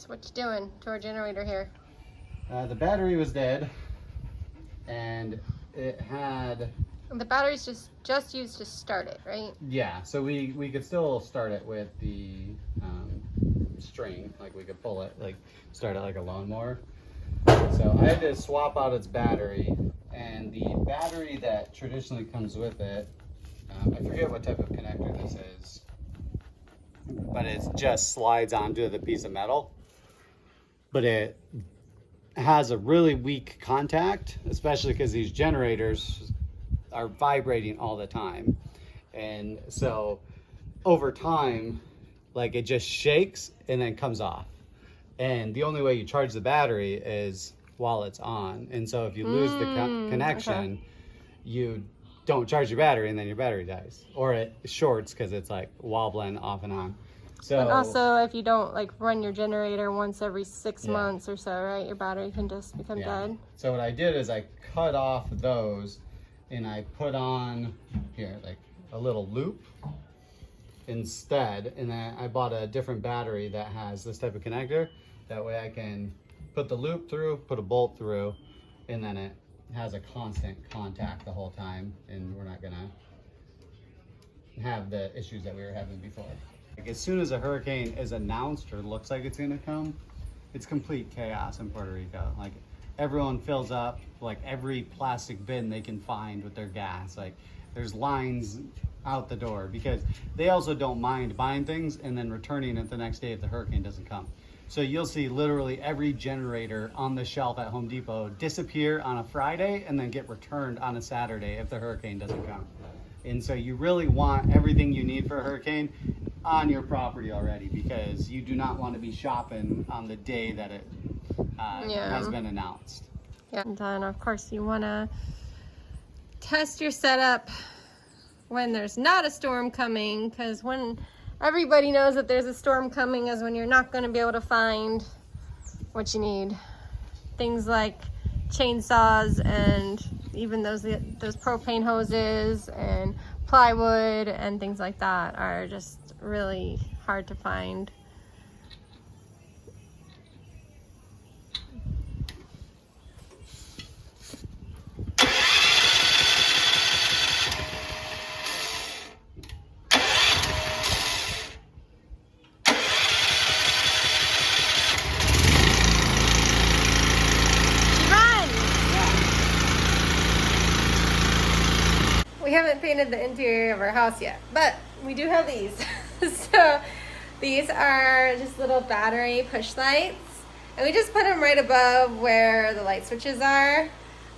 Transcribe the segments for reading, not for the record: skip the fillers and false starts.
What you doing to our generator here? The battery was dead, and it had... The battery's just used to start it, right? Yeah, so we could still start it with the string, like we could pull it, like start it like a lawnmower. So I had to swap out its battery, and the battery that traditionally comes with it, I forget what type of connector this is, but it just slides onto the piece of metal. But it has a really weak contact, especially because these generators are vibrating all the time. And so over time, like it just shakes and then comes off. And the only way you charge the battery is while it's on. And so if you lose the connection, okay. You don't charge your battery and then your battery dies. Or it shorts because it's like wobbling off and on. So, and also, if you don't like run your generator once every 6 Yeah. months or so, right, your battery can just become dead. So what I did is I cut off those and I put on here like a little loop instead, and then I bought a different battery that has this type of connector. That way I can put the loop through, put a bolt through, and then it has a constant contact the whole time, and we're not gonna have the issues that we were having before. Like as soon as a hurricane is announced or looks like it's gonna come, it's complete chaos in Puerto Rico. Like everyone fills up like every plastic bin they can find with their gas. Like there's lines out the door because they also don't mind buying things and then returning it the next day if the hurricane doesn't come. So you'll see literally every generator on the shelf at Home Depot disappear on a Friday and then get returned on a Saturday if the hurricane doesn't come. And so you really want everything you need for a hurricane on your property already, because you do not want to be shopping on the day that it has been announced. Yeah, and then of course you want to test your setup when there's not a storm coming, because when everybody knows that there's a storm coming is when you're not going to be able to find what you need. Things like chainsaws and even those propane hoses and plywood and things like that are just really hard to find. We haven't painted the interior of our house yet, but we do have these. So these are just little battery push lights, and we just put them right above where the light switches are.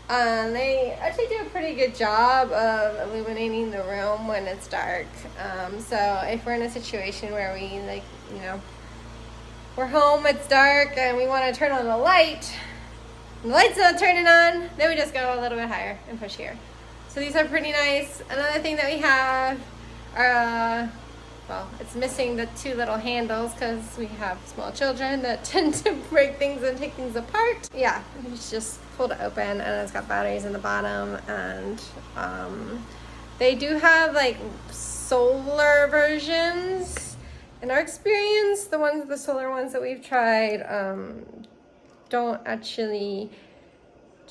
They actually do a pretty good job of illuminating the room when it's dark. So if we're in a situation where we we're home, it's dark, and we want to turn on the light, and the light's not turning on, then we just go a little bit higher and push here. So these are pretty nice. Another thing that we have are, well, it's missing the two little handles because we have small children that tend to break things and take things apart. Yeah, it's just pull to open, and it's got batteries in the bottom, and they do have like solar versions. In our experience, the solar ones that we've tried don't actually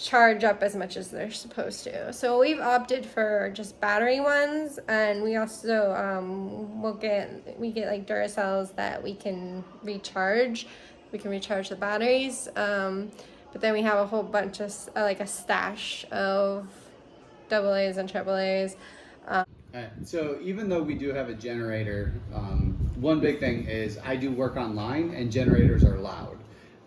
charge up as much as they're supposed to. So we've opted for just battery ones, and we also we get like Duracells that we can recharge. We can recharge the batteries, but then we have a whole bunch of like a stash of AA's and AAA's. So even though we do have a generator, one big thing is I do work online and generators are loud.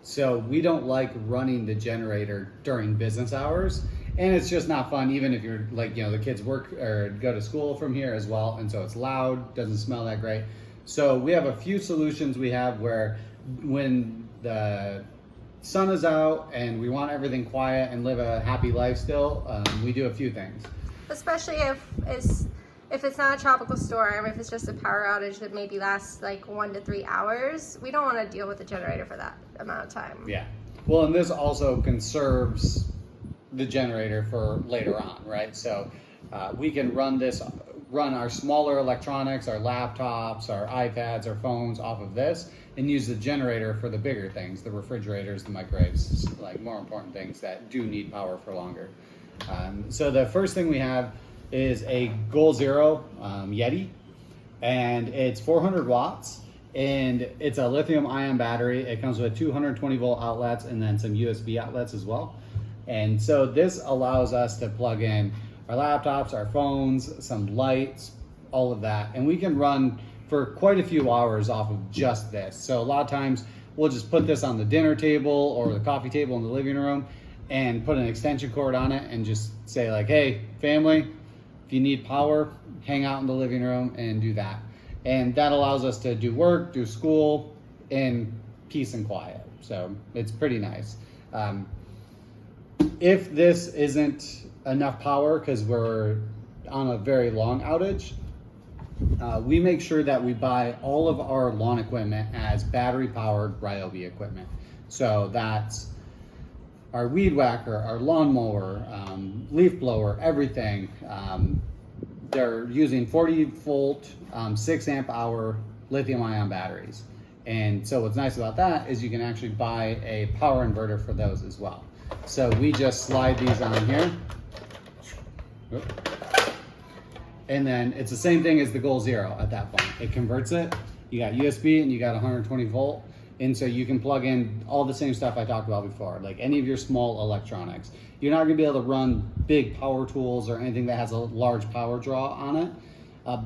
So we don't like running the generator during business hours, and it's just not fun, even if you're like, the kids work or go to school from here as well, and so it's loud, doesn't smell that great. So we have a few solutions we have where when the sun is out and we want everything quiet and live a happy life still, we do a few things. Especially if it's not a tropical storm, if it's just a power outage that maybe lasts like 1 to 3 hours, we don't want to deal with the generator for that amount of time. Yeah. Well, and this also conserves the generator for later on, right? So we can run this run our smaller electronics, our laptops, our iPads, our phones off of this, and use the generator for the bigger things, the refrigerators, the microwaves, like more important things that do need power for longer. So the first thing we have is a Goal Zero Yeti, and it's 400 watts, and it's a lithium ion battery. It comes with 220 volt outlets and then some USB outlets as well. And so this allows us to plug in our laptops, our phones, some lights, all of that. And we can run for quite a few hours off of just this. So a lot of times we'll just put this on the dinner table or the coffee table in the living room and put an extension cord on it and just say like, hey, family, if you need power, hang out in the living room and do that. And that allows us to do work, do school in peace and quiet. So it's pretty nice. If this isn't enough power because we're on a very long outage, we make sure that we buy all of our lawn equipment as battery powered Ryobi equipment. So that's our weed whacker, our lawnmower, leaf blower, everything. They're using 40 volt, 6 amp hour lithium ion batteries. And so what's nice about that is you can actually buy a power inverter for those as well. So we just slide these on here. And then it's the same thing as the Goal Zero at that point. It converts it. You got USB and you got 120 volt. And so you can plug in all the same stuff I talked about before, like any of your small electronics. You're not gonna be able to run big power tools or anything that has a large power draw on it,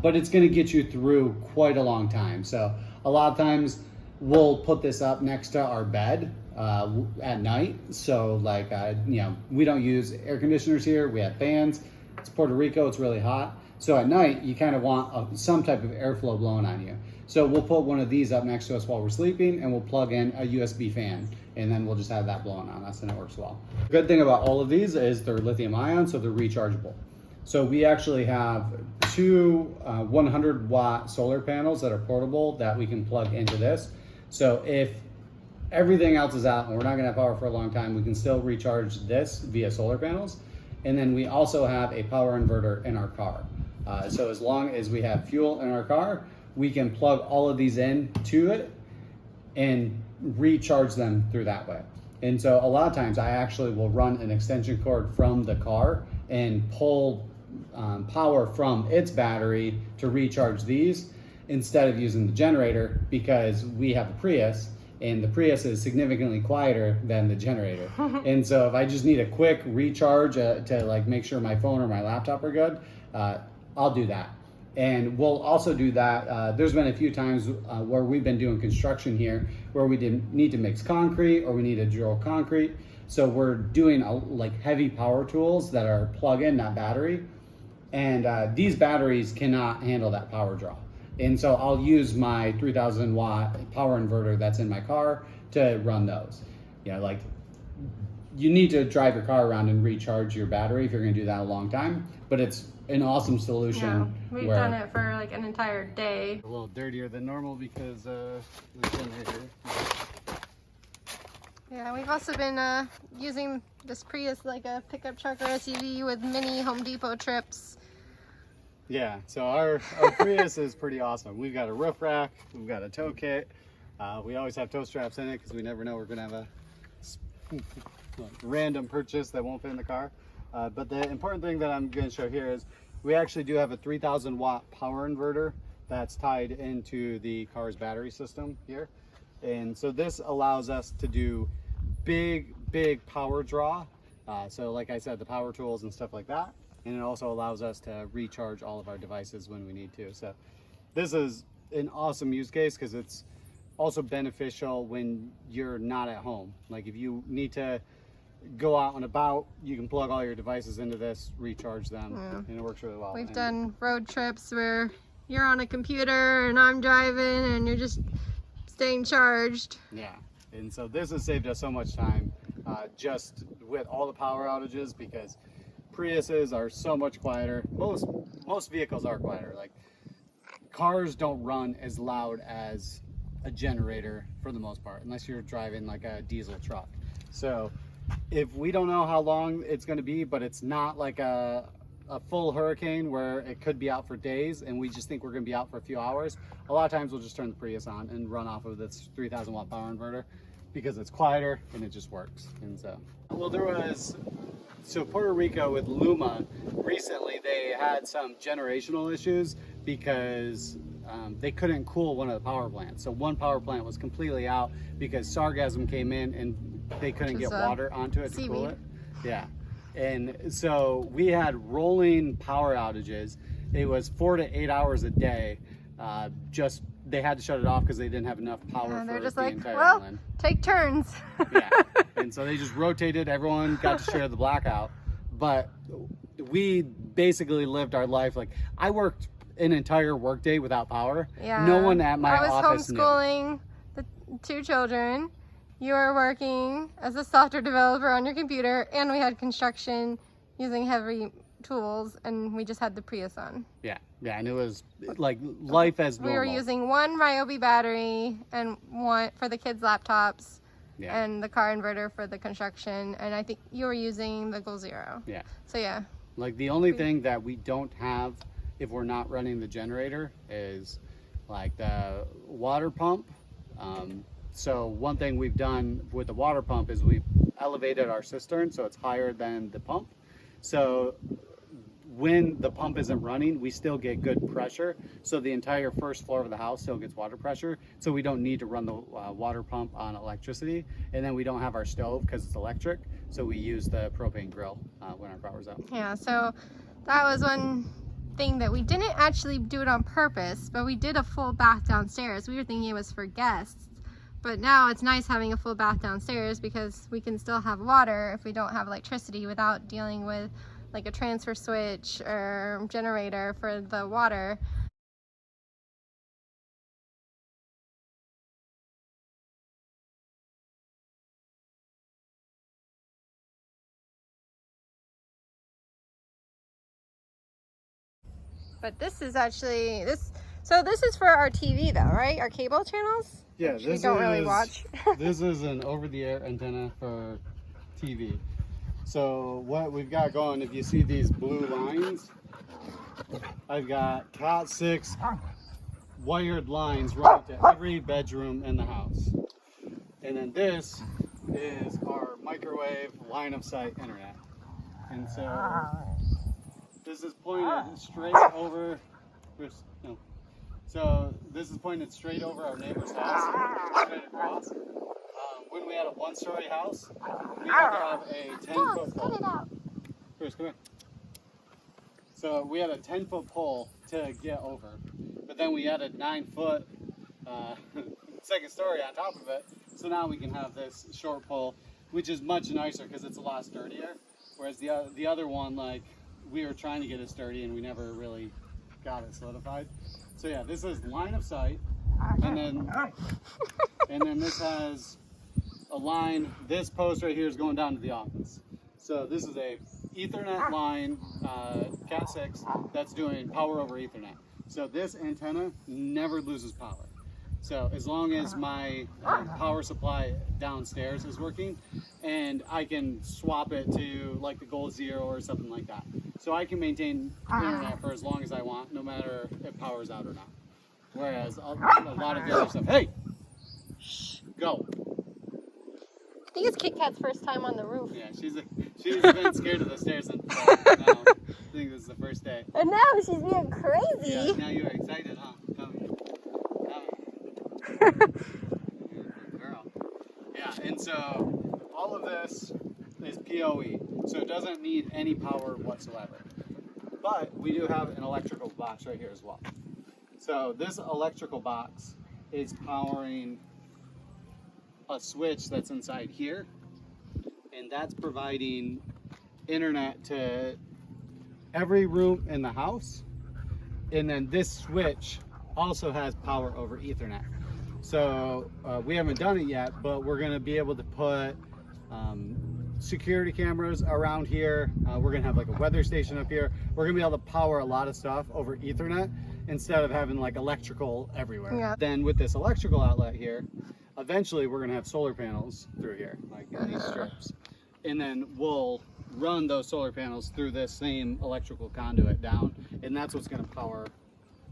but it's gonna get you through quite a long time. So a lot of times we'll put this up next to our bed at night. So like, you know, we don't use air conditioners here. We have fans. It's Puerto Rico, it's really hot. So at night, you kind of want some type of airflow blowing on you. So we'll put one of these up next to us while we're sleeping, and we'll plug in a USB fan, and then we'll just have that blowing on us, and it works well. The good thing about all of these is they're lithium ion, so they're rechargeable. So we actually have two 100 watt solar panels that are portable that we can plug into this. So if everything else is out and we're not gonna have power for a long time, we can still recharge this via solar panels. And then we also have a power inverter in our car. So as long as we have fuel in our car, we can plug all of these in to it and recharge them through that way. And so a lot of times I actually will run an extension cord from the car and pull power from its battery to recharge these instead of using the generator, because we have a Prius and the Prius is significantly quieter than the generator. And so if I just need a quick recharge to like make sure my phone or my laptop are good, I'll do that. And we'll also do that. There's been a few times where we've been doing construction here where we didn't need to mix concrete or we need to drill concrete. So we're doing like heavy power tools that are plug-in, not battery. And these batteries cannot handle that power draw. And so I'll use my 3000 watt power inverter that's in my car to run those. You know, like you need to drive your car around and recharge your battery if you're gonna do that a long time, but it's an awesome solution. Yeah, we've done it for like an entire day. A little dirtier than normal because we've been here. Yeah, we've also been using this Prius like a pickup truck or SUV with mini Home Depot trips. Yeah, so our Prius is pretty awesome. We've got a roof rack, we've got a tow kit. We always have tow straps in it because we never know we're gonna have a random purchase that won't fit in the car. But the important thing that I'm gonna show here is we actually do have a 3000 watt power inverter that's tied into the car's battery system here. And so this allows us to do big power draw. So like I said, the power tools and stuff like that. And it also allows us to recharge all of our devices when we need to. So this is an awesome use case because it's also beneficial when you're not at home. Like if you need to go out and about, you can plug all your devices into this, recharge them, and it works really well. We've done road trips where you're on a computer and I'm driving and you're just staying charged. Yeah, and so this has saved us so much time just with all the power outages, because Priuses are so much quieter. Most vehicles are quieter. Like cars don't run as loud as a generator for the most part, unless you're driving like a diesel truck. So if we don't know how long it's going to be, but it's not like a a full hurricane where it could be out for days and we just think we're going to be out for a few hours, a lot of times we'll just turn the Prius on and run off of this 3,000 watt power inverter because it's quieter and it just works. And so, well, so Puerto Rico with Luma, recently they had some generational issues because they couldn't cool one of the power plants. So one power plant was completely out because sargassum came in and they couldn't get water onto it to cool it. Yeah. And so we had rolling power outages. It was 4 to 8 hours a day. Just they had to shut it off because they didn't have enough power for the entire island. Take turns. Yeah. And so they just rotated. Everyone got to share the blackout. But we basically lived our life like I worked an entire workday without power. Yeah. No one at my office knew. I was homeschooling the 2 children. You were working as a software developer on your computer, and we had construction using heavy tools, and we just had the Prius on. Yeah, and it was like life as normal. We were using one Ryobi battery and one for the kids' laptops, and the car inverter for the construction, and I think you were using the Goal Zero. Yeah. So yeah. Like the only thing that we don't have if we're not running the generator is like the water pump. So one thing we've done with the water pump is we've elevated our cistern so it's higher than the pump. So when the pump isn't running, we still get good pressure. So the entire first floor of the house still gets water pressure. So we don't need to run the water pump on electricity. And then we don't have our stove because it's electric. So we use the propane grill when our power's out. Yeah, so that was one thing that we didn't actually do it on purpose, but we did a full bath downstairs. We were thinking it was for guests. But now it's nice having a full bath downstairs because we can still have water if we don't have electricity without dealing with like a transfer switch or generator for the water. But this is actually so this is for our TV though, right? Our cable channels? Yeah, which we don't really watch. This is an over-the-air antenna for TV. So what we've got going, if you see these blue lines, I've got Cat 6 wired lines running to every bedroom in the house. And then this is our microwave line of sight internet. And so this is pointed straight over, so this is pointed straight over our neighbor's house, straight across. When we had a 1-story house, we had to have a 10-foot pole. Chris, come here. So we had a 10-foot pole to get over, but then we added 9-foot second story on top of it. So now we can have this short pole, which is much nicer because it's a lot sturdier. Whereas the other one, like we were trying to get it sturdy and we never really got it solidified. So yeah, this is line of sight, and then this has a line. This post right here is going down to the office. So this is a Ethernet line, Cat 6, that's doing power over Ethernet. So this antenna never loses power. So as long as my power supply downstairs is working, and I can swap it to like the Goal Zero or something like that. So I can maintain internet for as long as I want, no matter if power's out or not. Whereas a lot of the other stuff, hey, shh, go. I think it's Kit Kat's first time on the roof. Yeah, she's been scared of the stairs, and now I think this is the first day. And now she's being crazy. Yeah, now you're excited, huh? Come. Girl. Yeah, and so all of this is PoE, so it doesn't need any power whatsoever. But we do have an electrical box right here as well. So this electrical box is powering a switch that's inside here, and that's providing internet to every room in the house. And then this switch also has power over Ethernet. So we haven't done it yet, but we're going to be able to put security cameras around here. We're going to have like a weather station up here. We're going to be able to power a lot of stuff over Ethernet instead of having like electrical everywhere. Yeah. Then with this electrical outlet here, eventually we're going to have solar panels through here, like in these strips. And then we'll run those solar panels through this same electrical conduit down, and that's what's going to power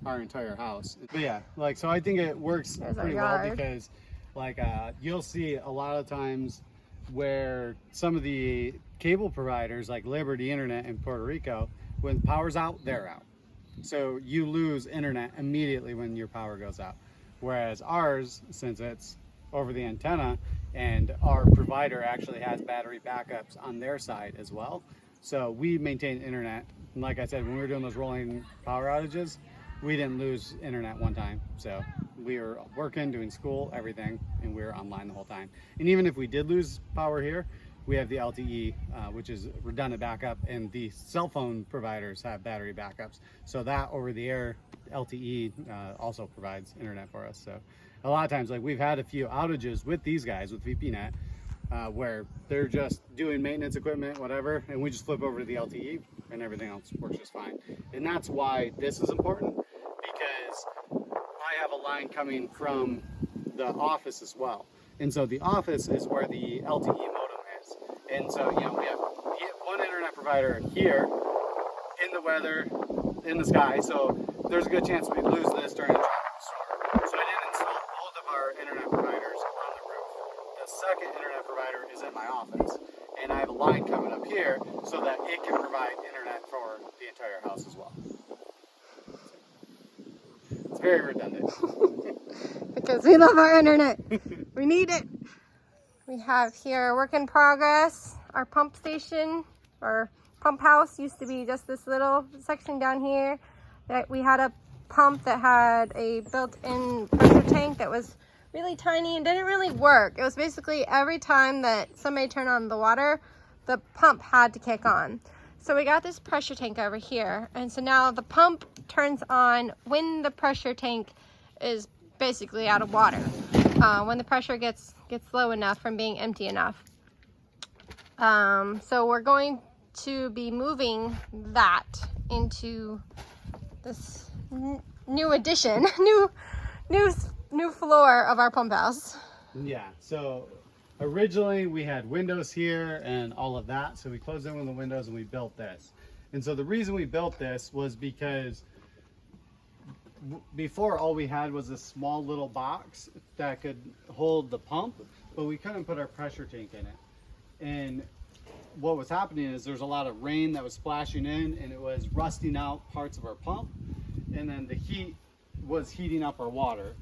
our entire house. But yeah, like, so I think it works pretty well because like you'll see a lot of times where some of the cable providers like Liberty Internet in Puerto Rico, when power's out, they're out. So you lose internet immediately when your power goes out. Whereas ours, since it's over the antenna and our provider actually has battery backups on their side as well. So we maintain internet. And like I said, when we were doing those rolling power outages, we didn't lose internet one time. So we were working, doing school, everything, and we were online the whole time. And even if we did lose power here, we have the LTE, which is redundant backup, and the cell phone providers have battery backups. So that over-the-air LTE also provides internet for us. So a lot of times, like we've had a few outages with these guys, with VPNet, where they're just doing maintenance equipment, whatever, and we just flip over to the LTE and everything else works just fine. And that's why this is important, because I have a line coming from the office as well. And so the office is where the LTE modem is. And so, you know, we have one internet provider here in the weather, in the sky. So there's a good chance we lose this during a tropical storm. So I did install both of our internet providers on the roof. The second internet provider is in my office. And I have a line coming up here so that it can provide internet for the entire house as well. It's very redundant. Because we love our internet. We need it. We have here work in progress. Our pump station, our pump house used to be just this little section down here. That we had a pump that had a built-in pressure tank that was really tiny and didn't really work. It was basically every time that somebody turned on the water, the pump had to kick on. So we got this pressure tank over here. And so now the pump turns on when the pressure tank is basically out of water. When the pressure gets low enough from being empty enough. So we're going to be moving that into this new addition, new floor of our pump house. Yeah, so originally we had windows here and all of that, so we closed in one of the windows and we built this. And so the reason we built this was because before all we had was a small little box that could hold the pump, but we couldn't put our pressure tank in it. And what was happening is there's a lot of rain that was splashing in and it was rusting out parts of our pump, and then the heat was heating up our water,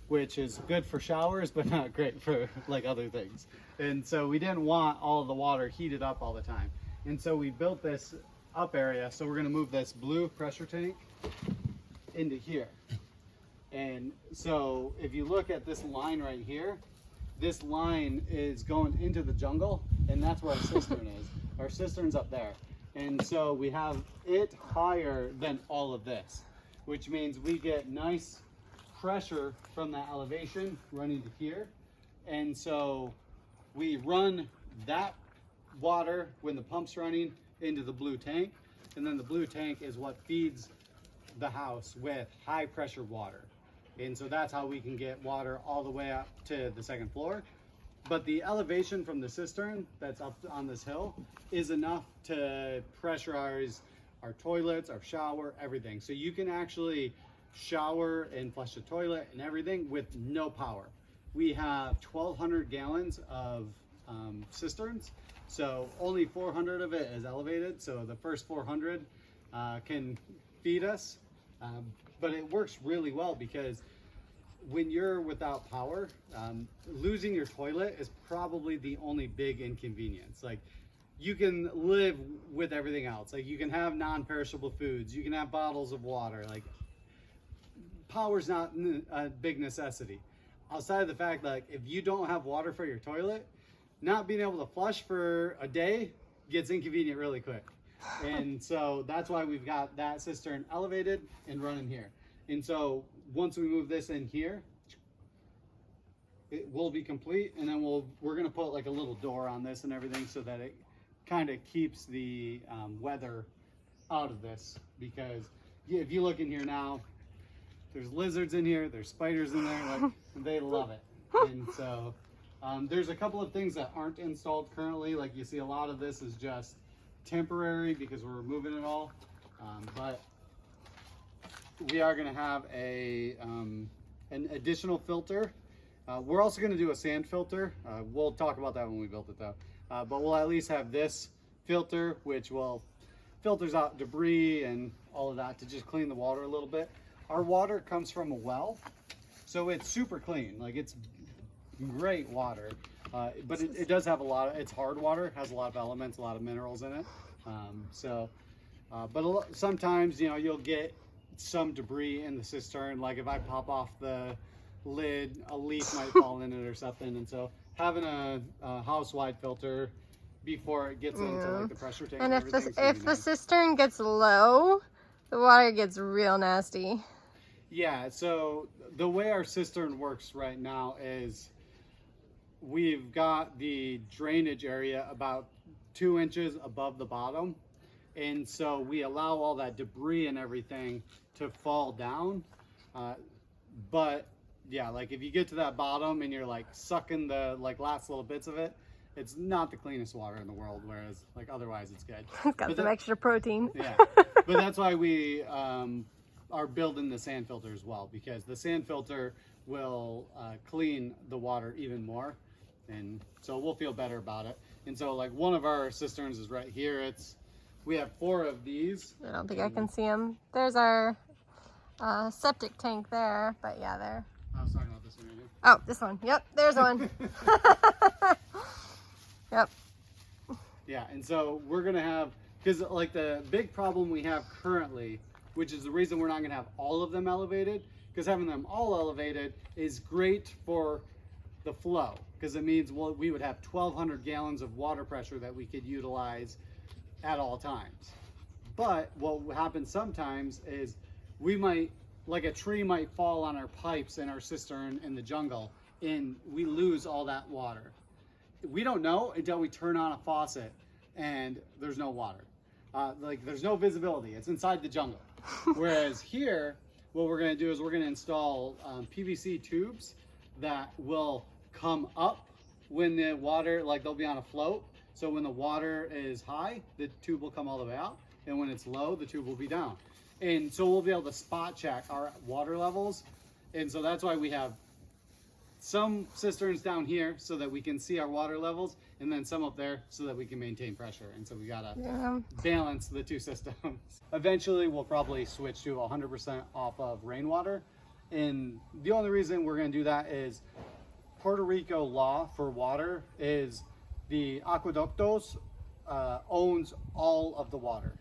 which is good for showers but not great for like other things. And so we didn't want all of the water heated up all the time, and so we built this up area. So we're going to move this blue pressure tank into here. And so if you look at this line right here, this line is going into the jungle, and that's where our cistern is. Our cistern's up there. And so we have it higher than all of this, which means we get nice pressure from that elevation running to here. And so we run that water when the pump's running into the blue tank, and then the blue tank is what feeds the house with high pressure water. And so that's how we can get water all the way up to the second floor. But the elevation from the cistern that's up on this hill is enough to pressurize our toilets, our shower, everything. So you can actually shower and flush the toilet and everything with no power. We have 1,200 gallons of cisterns, so only 400 of it is elevated. So the first 400 can feed us, but it works really well because when you're without power, losing your toilet is probably the only big inconvenience. Like, you can live with everything else. Like, you can have non-perishable foods, you can have bottles of water. Like, power's not a big necessity. Outside of the fact that, like, if you don't have water for your toilet, not being able to flush for a day gets inconvenient really quick. And so that's why we've got that cistern elevated and running here. And so once we move this in here, it will be complete, and then we're gonna put like a little door on this and everything so that it kind of keeps the weather out of this. Because if you look in here now, there's lizards in here, there's spiders in there, like they love it. And so there's a couple of things that aren't installed currently. Like, you see a lot of this is just temporary because we're removing it all, but we are going to have an additional filter. We're also going to do a sand filter. We'll talk about that when we build it though. But we'll at least have this filter, which will filters out debris and all of that to just clean the water a little bit. Our water comes from a well, so it's super clean. Like, it's great water, but it does have it's hard water, has a lot of elements, a lot of minerals in it. But sometimes, you know, you'll get some debris in the cistern. Like if I pop off the lid, a leaf might fall in it or something. And so having a house-wide filter before it gets into like the pressure tank. And if the cistern gets low, the water gets real nasty. Yeah, so the way our cistern works right now is we've got the drainage area about 2 inches above the bottom. And so we allow all that debris and everything to fall down. But yeah, like if you get to that bottom and you're like sucking the last little bits of it, it's not the cleanest water in the world, whereas like otherwise it's good. It's got some extra protein. Yeah, but that's why we are building the sand filter as well, because the sand filter will clean the water even more, and so we'll feel better about it. And so like one of our cisterns is right here. We have 4 of these. I don't think I can see them. There's our septic tank there, but yeah, there. I was talking about this one right here. Oh, this one. Yep, there's one. Yep. Yeah, and so we're gonna have, because like the big problem we have currently, which is the reason we're not gonna have all of them elevated, because having them all elevated is great for the flow, because it means we would have 1,200 gallons of water pressure that we could utilize at all times. But what happens sometimes is like a tree might fall on our pipes in our cistern in the jungle, and we lose all that water. We don't know until we turn on a faucet and there's no water. Like there's no visibility. It's inside the jungle. Whereas here, what we're going to do is we're going to install PVC tubes that will come up when the water, like they'll be on a float. So when the water is high, the tube will come all the way out. And when it's low, the tube will be down. And so we'll be able to spot check our water levels. And so that's why we have some cisterns down here so that we can see our water levels, and then some up there so that we can maintain pressure. And so we gotta balance the 2 systems. Eventually we'll probably switch to 100% off of rainwater. And the only reason we're gonna do that is Puerto Rico law for water is the aqueductos owns all of the water.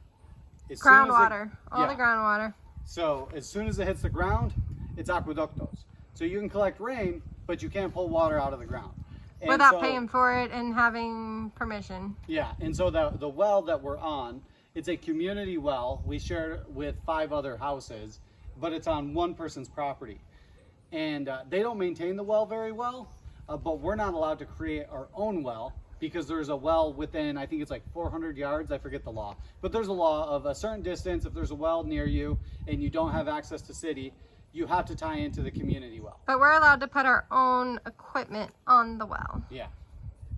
Groundwater, all the groundwater. So as soon as it hits the ground, it's aqueductos. So you can collect rain, but you can't pull water out of the ground. And without paying for it and having permission. Yeah, and so the well that we're on, it's a community well. We share it with 5 other houses, but it's on one person's property. And they don't maintain the well very well, but we're not allowed to create our own well because there's a well within, I think it's like 400 yards, I forget the law. But there's a law of a certain distance. If there's a well near you and you don't have access to city, you have to tie into the community well. But we're allowed to put our own equipment on the well. Yeah.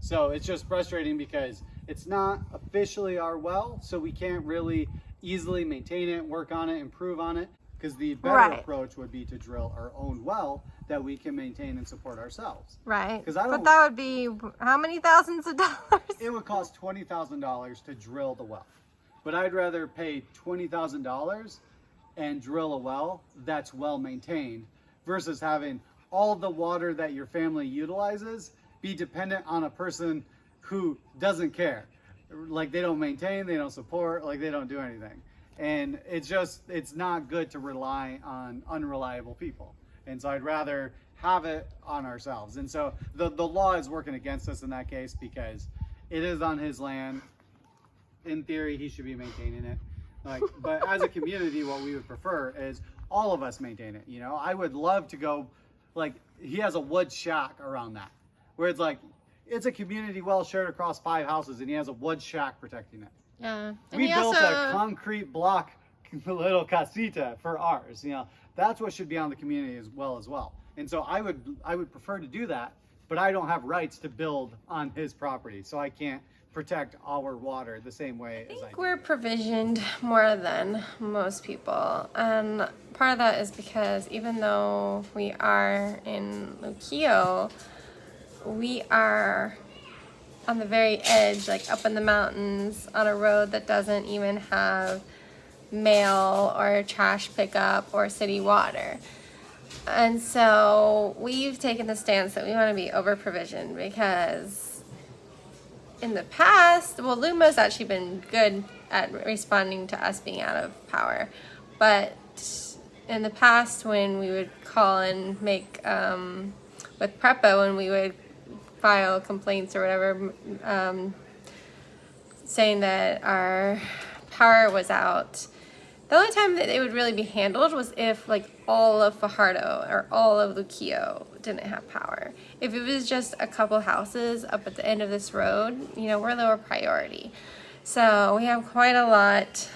So it's just frustrating because it's not officially our well, so we can't really easily maintain it, work on it, improve on it. Because the better approach would be to drill our own well that we can maintain and support ourselves. Right. But that would be how many thousands of dollars? It would cost $20,000 to drill the well. But I'd rather pay $20,000 and drill a well that's well maintained versus having all the water that your family utilizes be dependent on a person who doesn't care. Like they don't maintain, they don't support, like they don't do anything. And it's not good to rely on unreliable people. And so I'd rather have it on ourselves. And so the law is working against us in that case because it is on his land. In theory, he should be maintaining it. But as a community, what we would prefer is all of us maintain it. You know, I would love to go, like, he has a wood shack around that, where it's like, it's a community well shared across 5 houses, and he has a wood shack protecting it. Yeah. We built a concrete block little casita for ours. You know, that's what should be on the community as well. And so I would prefer to do that, but I don't have rights to build on his property, so I can't protect our water the same way as I do. We're provisioned more than most people, and part of that is because even though we are in Luquillo, we are on the very edge, like up in the mountains on a road that doesn't even have mail or trash pickup or city water. And so we've taken the stance that we want to be over provisioned, because in the past, well, Luma's actually been good at responding to us being out of power, but in the past when we would call and make with PREPA, when we would file complaints or whatever, saying that our power was out, the only time that it would really be handled was if like all of Fajardo or all of Luquillo didn't have power. If it was just a couple houses up at the end of this road, you know, we're lower priority. So we have quite a lot.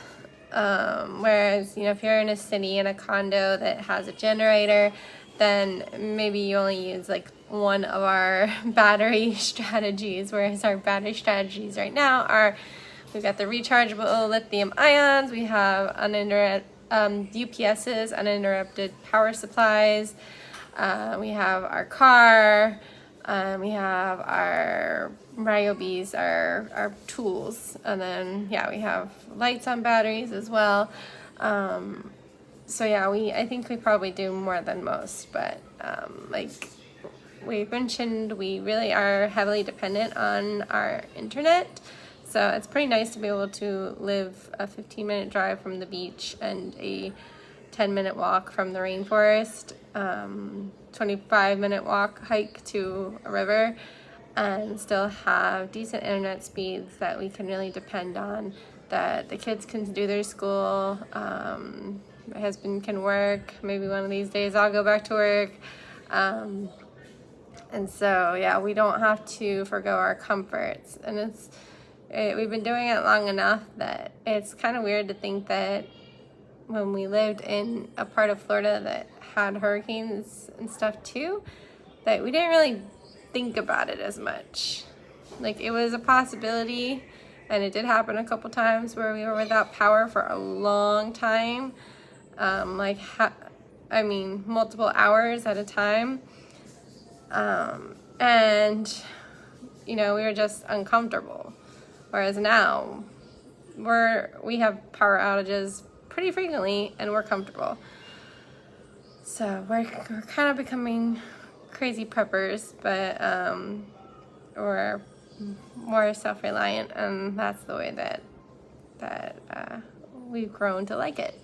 Whereas, you know, if you're in a city in a condo that has a generator, then maybe you only use like one of our battery strategies, whereas our battery strategies right now are, we've got the rechargeable lithium ions, we have UPSs, uninterrupted power supplies, we have our car, we have our Ryobis, our tools, and then yeah, we have lights on batteries as well. So yeah, I think we probably do more than most, but like we mentioned, we really are heavily dependent on our internet. So it's pretty nice to be able to live a 15-minute drive from the beach and a 10-minute walk from the rainforest, 25-minute hike to a river, and still have decent internet speeds that we can really depend on, that the kids can do their school, my husband can work, maybe one of these days I'll go back to work. And so, yeah, we don't have to forgo our comforts. And we've been doing it long enough that it's kind of weird to think that when we lived in a part of Florida that had hurricanes and stuff too, that we didn't really think about it as much. Like, it was a possibility, and it did happen a couple times where we were without power for a long time. Multiple hours at a time. And, you know, we were just uncomfortable. Whereas now, we have power outages pretty frequently, and we're comfortable. So we're kind of becoming crazy preppers, but we're more self-reliant, and that's the way that we've grown to like it.